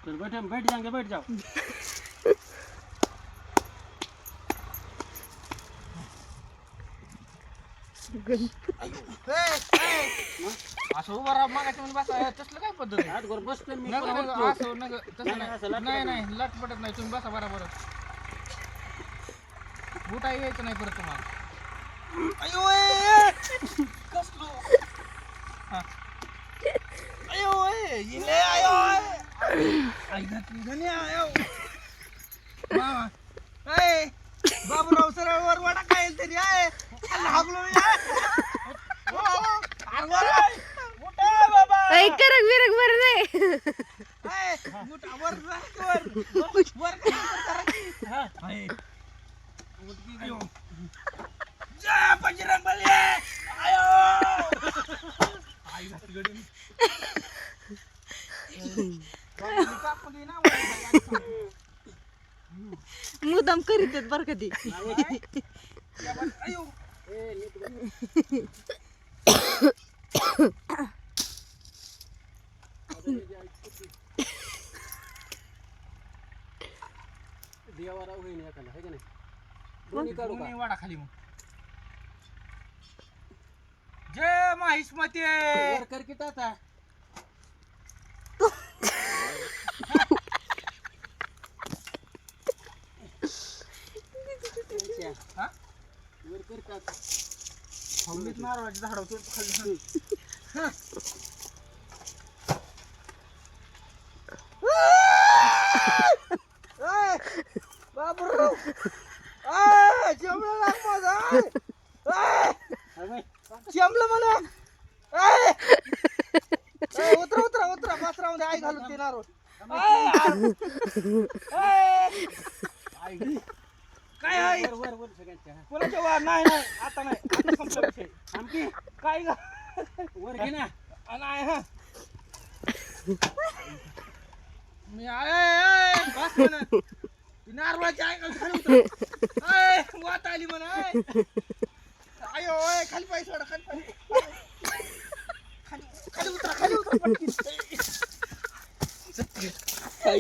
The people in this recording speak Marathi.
चल बैठ जाएंगे बैठ जाओ असं उभा राहा मागायचं म्हणून बसा तसलं काय पद्धत आहे? हात वर बसतो मी नग पुन्हा नग उठतो. असं नग तसं नाही, असं नाही लटपटत नाही नाही लट पडत नाही तुम्ही बसा बरोबर उठा यायचं नाही परत तुम्हाला अयो ए! कसलो हा. अयो ए! इले आयो आई घातली धनी आयो मामा ए बाबूराव सरळ वर वाडा काय तरी आहे लागलो ऐ करक बिरक बर नाही मुदाम करीत बर कधी देवारा होईन एखादा है का नाही दोन्ही काढू का? वाडा खाली मग जय माहिष्मती वर कर की टाटा हा वर कर टाटा हल्लीत नारळाची झाडावर खाली बाबूराव जमलं माझा जमलं मला उतरा उतरा उतरा पात्रामध्ये आई घालून देणार काय आहे वर वर सगळ्यांच्या कोणाच्या वा नाही नाही आता नाही आता संपला विषय आमची काय ग वर घे ना नाही हा मी आहे बस म्हणा ती नारळाची आई खाली उतर वाट आली म्हणा आयो खाली पाय सोडा खाली पाय खाली खाली उतरा पटकन